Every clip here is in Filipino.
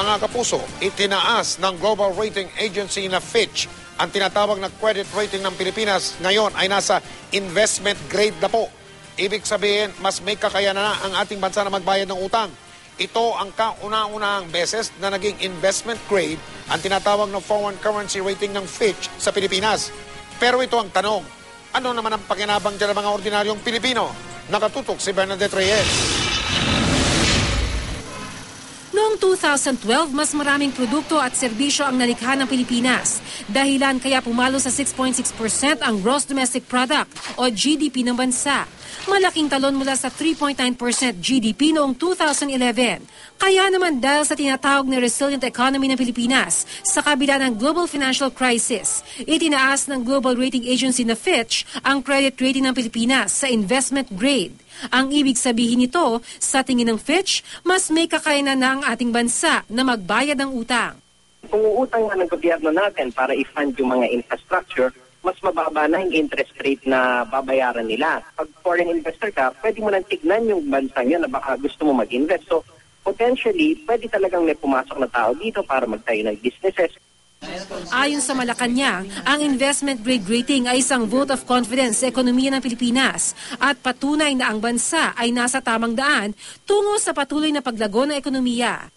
Mga kapuso, itinaas ng global rating agency na Fitch ang tinatawag na credit rating ng Pilipinas. Ngayon ay nasa investment grade na po. Ibig sabihin, mas may kakayanan na ang ating bansa na magbayad ng utang. Ito ang kauna-unahang beses na naging investment grade ang tinatawag na foreign currency rating ng Fitch sa Pilipinas. Pero ito ang tanong, ano naman ang pakinabang dyan ng mga ordinaryong Pilipino? Nakatutok si Bernadette Reyes. Noong 2012, mas maraming produkto at serbisyo ang nalikha ng Pilipinas. Dahilan kaya pumalo sa 6.6% ang gross domestic product o GDP ng bansa. Malaking talon mula sa 3.9% GDP noong 2011. Kaya naman dahil sa tinatawag na resilient economy ng Pilipinas sa kabila ng global financial crisis, itinaas ng global rating agency na Fitch ang credit rating ng Pilipinas sa investment grade. Ang ibig sabihin nito, sa tingin ng Fitch, mas may kakayanan na ang ating bansa na magbayad ng utang. Kung uutang nga ng gobyerno natin para i-fund yung mga infrastructure, mas mababa na yung interest rate na babayaran nila. Pag foreign investor ka, pwede mo nang tignan yung bansa niya na baka gusto mo mag-invest. So, potentially, pwede talagang may pumasok na tao dito para magtayo ng businesses. Ayon sa Malacanang, ang investment grade rating ay isang vote of confidence sa ekonomiya ng Pilipinas at patunay na ang bansa ay nasa tamang daan tungo sa patuloy na paglago ng ekonomiya.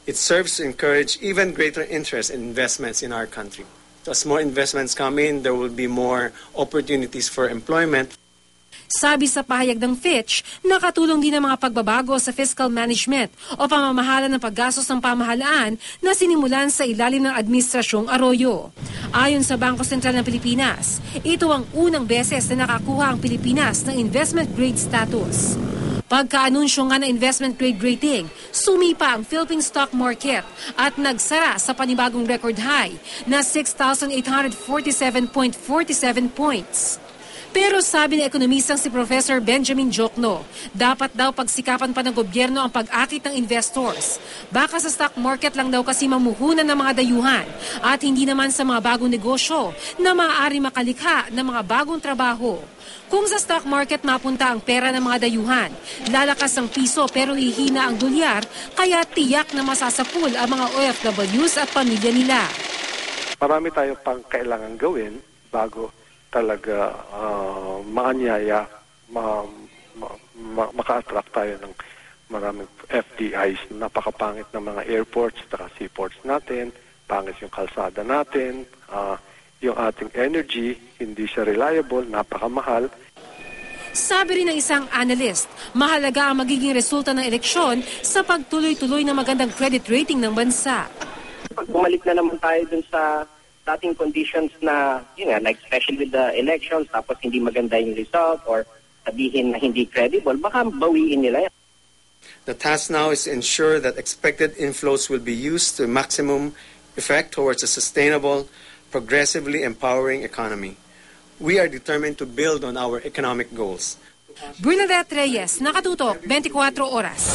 It serves to encourage even greater interest in investments in our country. As more investments come in, there will be more opportunities for employment. Sabi sa pahayag ng Fitch, nakatulong din ang mga pagbabago sa fiscal management o pamamahala ng paggastos ng pamahalaan na sinimulan sa ilalim ng Administrasyong Arroyo. Ayon sa Bangko Sentral ng Pilipinas, ito ang unang beses na nakakuha ang Pilipinas ng investment grade status. Pagka-anunsyo nga na investment grade rating, sumipa ang Philippine stock market at nagsara sa panibagong record high na 6,847.47 points. Pero sabi ng ekonomisang si Professor Benjamin Jokno, dapat daw pagsikapan pa ng gobyerno ang pag-akit ng investors. Baka sa stock market lang daw kasi mamuhunan ng mga dayuhan at hindi naman sa mga bagong negosyo na maaari makalikha ng mga bagong trabaho. Kung sa stock market mapunta ang pera ng mga dayuhan, lalakas ang piso pero hihina ang dolyar, kaya tiyak na masasapul ang mga OFWs at pamilya nila. Marami tayong pang kailangan gawin bago talaga maanyaya, maka-attract tayo ng maraming FDIs. Napakapangit ng mga airports at seaports natin, pangit yung kalsada natin, yung ating energy, hindi siya reliable, napakamahal. Sabi rin ng isang analyst, mahalaga ang magiging resulta ng eleksyon sa pagtuloy-tuloy na magandang credit rating ng bansa. Pag bumalik na naman tayo dun sa dating conditions na, yun nga, like especially with the elections, tapos hindi maganda yung result or sabihin na hindi credible, baka bawiin nila yan. The task now is to ensure that expected inflows will be used to maximum effect towards a sustainable, progressively empowering economy. We are determined to build on our economic goals. Bernadette Reyes, Nakatutok, 24 Oras.